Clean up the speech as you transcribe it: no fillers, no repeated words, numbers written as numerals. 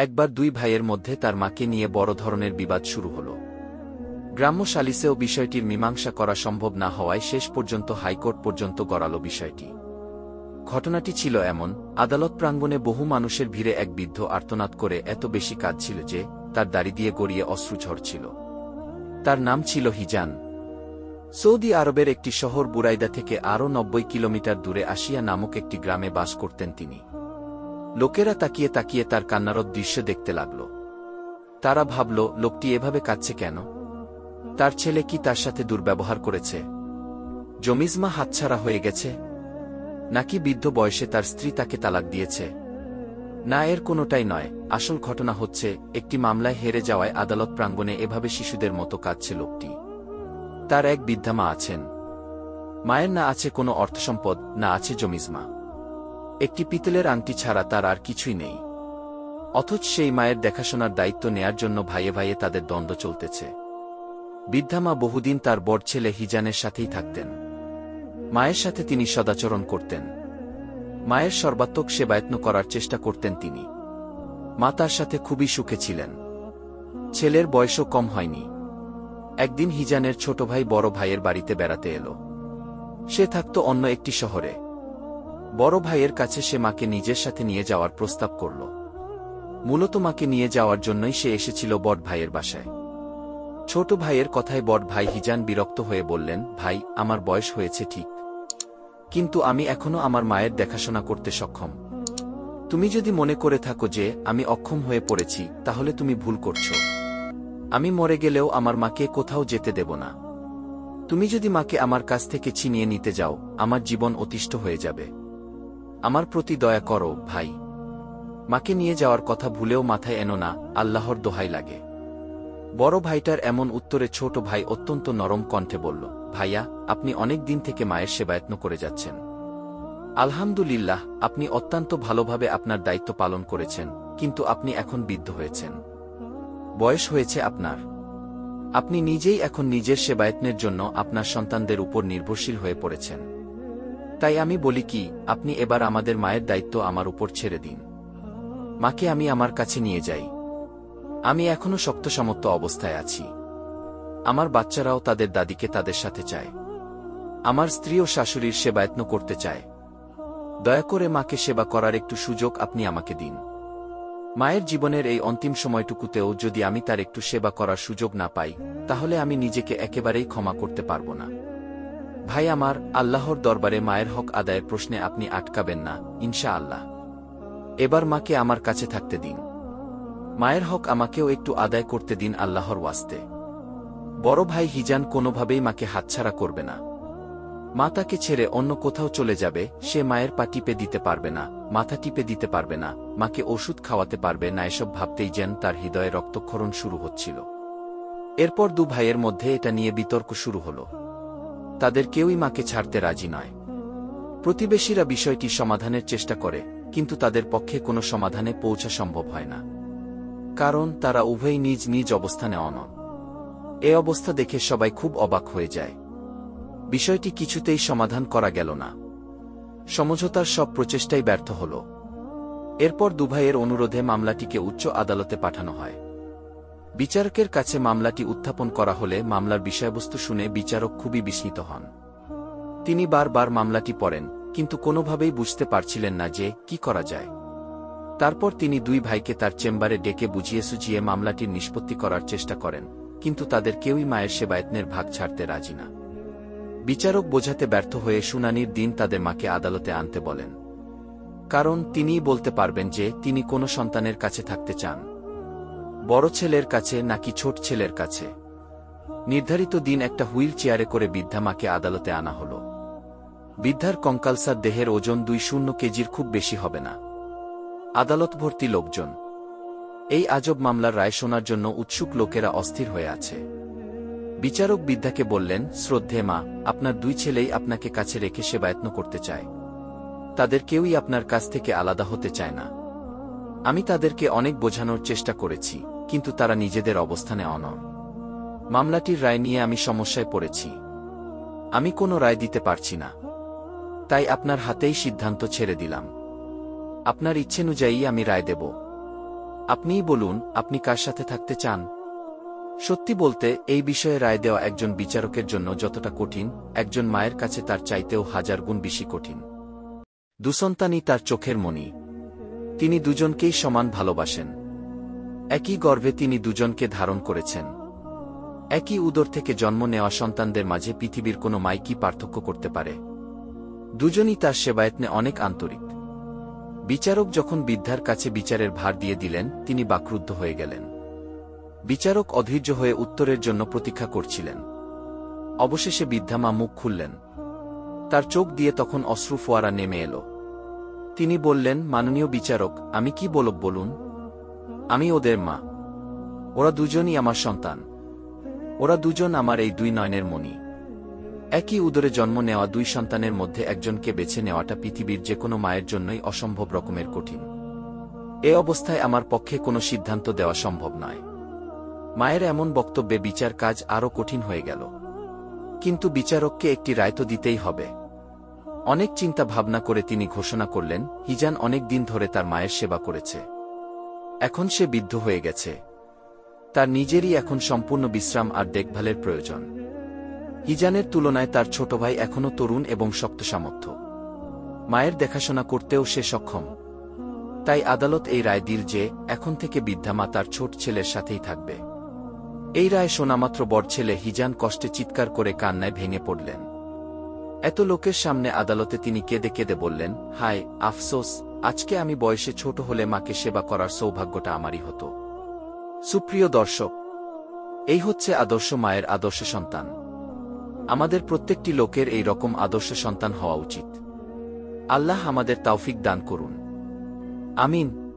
একবার দুই ভাইয়ের মধ্যে তার মাকে নিয়ে বড় ধরনের বিবাদ শুরু হল। গ্রাম্য সালিসেও বিষয়টির মীমাংসা করা সম্ভব না হওয়ায় শেষ পর্যন্ত হাইকোর্ট পর্যন্ত গড়াল বিষয়টি। ঘটনাটি ছিল এমন, আদালত প্রাঙ্গণে বহু মানুষের ভিড়ে এক বৃদ্ধ আর্তনাদ করে এত বেশি কাঁদছিল যে তার দাড়ি দিয়ে গড়িয়ে অশ্রু ঝরছিল। তার নাম ছিল হিজান। সৌদি আরবের একটি শহর বুরাইদা থেকে আরও ৯০ কিলোমিটার দূরে আসিয়া নামক একটি গ্রামে বাস করতেন তিনি। লোকেরা তাকিয়ে তাকিয়ে তার কান্নারত দৃশ্য দেখতে লাগল। তারা ভাবল, লোকটি এভাবে কাঁদছে কেন? তার ছেলে কি তার সাথে দুর্ব্যবহার করেছে? জমিজমা হাতছাড়া হয়ে গেছে? নাকি বৃদ্ধ বয়সে তার স্ত্রী তাকে তালাক দিয়েছে? না, এর কোনোটাই নয়। আসল ঘটনা হচ্ছে, একটি মামলায় হেরে যাওয়ায় আদালত প্রাঙ্গণে এভাবে শিশুদের মতো কাঁদছে লোকটি। তার এক বৃদ্ধা মা আছেন। মায়ের না আছে কোনো অর্থসম্পদ, না আছে জমিজমা। একটি পিতলের আংটি ছাড়া তার আর কিছুই নেই। অথচ সেই মায়ের দেখাশোনার দায়িত্ব নেয়ার জন্য ভাইয়ে ভাইয়ে তাদের দ্বন্দ্ব চলতেছে। বৃদ্ধা মা বহুদিন তার বড় ছেলে হিজানের সাথেই থাকতেন। মায়ের সাথে তিনি সদাচরণ করতেন। মায়ের সর্বাত্মক সেবায়ত্ন করার চেষ্টা করতেন তিনি। মা তার সাথে খুবই সুখে ছিলেন। ছেলের বয়সও কম হয়নি। একদিন হিজানের ছোট ভাই বড় ভাইয়ের বাড়িতে বেড়াতে এলো। সে থাকত অন্য একটি শহরে। বড় ভাইয়ের কাছে সে মাকে নিজের সাথে নিয়ে যাওয়ার প্রস্তাব করল। মূলত মাকে নিয়ে যাওয়ার জন্যই সে এসেছিল বড় ভাইয়ের বাসায়। ছোট ভাইয়ের কথায় বড় ভাই হিজান বিরক্ত হয়ে বললেন, ভাই, আমার বয়স হয়েছে ঠিক, কিন্তু আমি এখনো আমার মায়ের দেখাশোনা করতে সক্ষম। তুমি যদি মনে করে থাকো যে আমি অক্ষম হয়ে পড়েছি, তাহলে তুমি ভুল করছো। আমি মরে গেলেও আমার মাকে কোথাও যেতে দেব না। তুমি যদি মাকে আমার কাছ থেকে ছিনিয়ে নিতে যাও, আমার জীবন অতিষ্ঠ হয়ে যাবে। আমার প্রতি দয়া করো ভাই। মাকে নিয়ে যাওয়ার কথা ভুলেও মাথায় এনো না, আল্লাহর দোহাই লাগে। বড় ভাইটার এমন উত্তরে ছোট ভাই অত্যন্ত নরম কণ্ঠে বলল, ভাইয়া, আপনি অনেক দিন থেকে মায়ের সেবায়ত্ন করে যাচ্ছেন। আলহামদুলিল্লাহ, আপনি অত্যন্ত ভালোভাবে আপনার দায়িত্ব পালন করেছেন, কিন্তু আপনি এখন বৃদ্ধ হয়েছেন। বয়স হয়েছে আপনার। আপনি নিজেই এখন নিজের সেবায়ত্নের জন্য আপনার সন্তানদের উপর নির্ভরশীল হয়ে পড়েছেন। তাই আমি বলি কি, আপনি এবার আমাদের মায়ের দায়িত্ব আমার উপর ছেড়ে দিন। মাকে আমি আমার কাছে নিয়ে যাই। আমি এখনো শক্তসামর্থ্য অবস্থায় আছি। আমার বাচ্চারাও তাদের দাদিকে তাদের সাথে চায়। আমার স্ত্রী ও শাশুড়ির সেবায়ত্ন করতে চায়। দয়া করে মাকে সেবা করার একটু সুযোগ আপনি আমাকে দিন। মায়ের জীবনের এই অন্তিম সময়টুকুতেও যদি আমি তার একটু সেবা করার সুযোগ না পাই, তাহলে আমি নিজেকে একেবারেই ক্ষমা করতে পারব না। ভাই আমার, আল্লাহর দরবারে মায়ের হক আদায়ের প্রশ্নে আপনি আটকাবেন না, ইনশাআল্লাহ। এবার মাকে আমার কাছে থাকতে দিন। মায়ের হক আমাকেও একটু আদায় করতে দিন আল্লাহর ওয়াস্তে। বড় ভাই হিজান কোনোভাবেই মাকে হাতছাড়া করবে না। মা তাকে ছেড়ে অন্য কোথাও চলে যাবে, সে মায়ের পা টিপে দিতে পারবে না, মাথা টিপে দিতে পারবে না, মাকে ওষুধ খাওয়াতে পারবে না। এসব ভাবতেই যেন তার হৃদয়ে রক্তক্ষরণ শুরু হচ্ছিল। এরপর দু ভাইয়ের মধ্যে এটা নিয়ে বিতর্ক শুরু হল। তাদের কেউই মাকে ছাড়তে রাজি নয়। প্রতিবেশীরা বিষয়টি সমাধানের চেষ্টা করে, কিন্তু তাদের পক্ষে কোনো সমাধানে পৌঁছা সম্ভব হয় না, কারণ তারা উভয়ই নিজ নিজ অবস্থানে অনড়। এ অবস্থা দেখে সবাই খুব অবাক হয়ে যায়। বিষয়টি কিছুতেই সমাধান করা গেল না। সমঝোতার সব প্রচেষ্টাই ব্যর্থ হল। এরপর দুভাইয়ের অনুরোধে মামলাটিকে উচ্চ আদালতে পাঠানো হয়। বিচারকের কাছে মামলাটি উত্থাপন করা হলে মামলার বিষয়বস্তু শুনে বিচারক খুবই বিস্মিত হন। তিনি বারবার মামলাটি পড়েন, কিন্তু কোনোভাবেই বুঝতে পারছিলেন না যে কি করা যায়। তারপর তিনি দুই ভাইকে তার চেম্বারে ডেকে বুঝিয়ে সুঝিয়ে মামলাটির নিষ্পত্তি করার চেষ্টা করেন, কিন্তু তাদের কেউই মায়ের সেবায়ত্নের ভাগ ছাড়তে রাজি না। বিচারক বোঝাতে ব্যর্থ হয়ে শুনানির দিন তাদের মাকে আদালতে আনতে বলেন, কারণ তিনিই বলতে পারবেন যে তিনি কোন সন্তানের কাছে থাকতে চান, বড় ছেলের কাছে নাকি ছোট ছেলের কাছে। নির্ধারিত দিন একটা হুইল চেয়ারে করে বৃদ্ধা মাকে আদালতে আনা হল। বৃদ্ধার কঙ্কালসার দেহের ওজন ২০ কেজির খুব বেশি হবে না। আদালত ভর্তি লোকজন। এই আজব মামলার রায় শোনার জন্য উৎসুক লোকেরা অস্থির হয়ে আছে। বিচারক বৃদ্ধাকে বললেন, শ্রদ্ধে মা, আপনার দুই ছেলেই আপনাকে কাছে রেখে সেবায়ত্ন করতে চায়। তাদের কেউই আপনার কাছ থেকে আলাদা হতে চায় না। আমি তাদেরকে অনেক বোঝানোর চেষ্টা করেছি, কিন্তু তারা নিজেদের অবস্থানে অনড়। মামলাটির রায় নিয়ে আমি সমস্যায় পড়েছি। আমি কোনো রায় দিতে পারছি না, তাই আপনার হাতেই সিদ্ধান্ত ছেড়ে দিলাম। আপনার ইচ্ছেনুযায়ী আমি রায় দেব। আপনিই বলুন, আপনি কার সাথে থাকতে চান? সত্যি বলতে, এই বিষয়ে রায় দেওয়া একজন বিচারকের জন্য যতটা কঠিন, একজন মায়ের কাছে তার চাইতেও 1000 গুণ বেশি কঠিন। দুসন্তানই তার চোখের মণি। তিনি দুজনকেই সমান ভালোবাসেন। একই গর্ভে তিনি দুজনকে ধারণ করেছেন। একই উদর থেকে জন্ম নেওয়া সন্তানদের মাঝে পৃথিবীর কোনো মাই কি পার্থক্য করতে পারে? দুজনই তার সেবায়তনে অনেক আন্তরিক। বিচারক যখন বৃদ্ধার কাছে বিচারের ভার দিয়ে দিলেন, তিনি বাক্রুদ্ধ হয়ে গেলেন। বিচারক অধৈর্য হয়ে উত্তরের জন্য প্রতীক্ষা করছিলেন। অবশেষে বৃদ্ধা মা মুখ খুললেন। তার চোখ দিয়ে তখন অশ্রু ফোয়ারা নেমে এলো। তিনি বললেন, মাননীয় বিচারক, আমি কি বলুন? আমি ওদের মা। ওরা দুজনই আমার সন্তান। ওরা দুজন আমার এই দুই নয়নের মণি। একই উদরে জন্ম নেওয়া দুই সন্তানের মধ্যে একজনকে বেছে নেওয়াটা পৃথিবীর যে কোনো মায়ের জন্যই অসম্ভব রকমের কঠিন। এ অবস্থায় আমার পক্ষে কোনো সিদ্ধান্ত দেওয়া সম্ভব নয়। মায়ের এমন বক্তব্যে বিচার কাজ আরও কঠিন হয়ে গেল। কিন্তু বিচারককে একটি রায় তো দিতেই হবে। অনেক চিন্তা ভাবনা করে তিনি ঘোষণা করলেন, হিজান অনেক দিন ধরে তার মায়ের সেবা করেছে। এখন সে বৃদ্ধ হয়ে গেছে। তার নিজেরই এখন সম্পূর্ণ বিশ্রাম আর দেখভালের প্রয়োজন। হিজানের তুলনায় তার ছোট ভাই এখনও তরুণ এবং শক্ত সামর্থ্য। মায়ের দেখাশোনা করতেও সে সক্ষম। তাই আদালত এই রায় দিল যে এখন থেকে বৃদ্ধা মা তার ছোট ছেলের সাথেই থাকবে। এই রায় শোনামাত্র বড় ছেলে হিজান কষ্টে চিৎকার করে কান্নায় ভেঙে পড়লেন। এত লোকের সামনে আদালতে তিনি কেঁদে কেঁদে বললেন, হায় আফসোস, আজকে আমি বয়সে ছোট হলে মাকে সেবা করার সৌভাগ্যটা আমারই হতো। সুপ্রিয় দর্শক, এই হচ্ছে আদর্শ মায়ের আদর্শ সন্তান। আমাদের প্রত্যেকটি লোকের এই রকম আদর্শ সন্তান হওয়া উচিত। আল্লাহ আমাদের তৌফিক দান করুন। আমিন।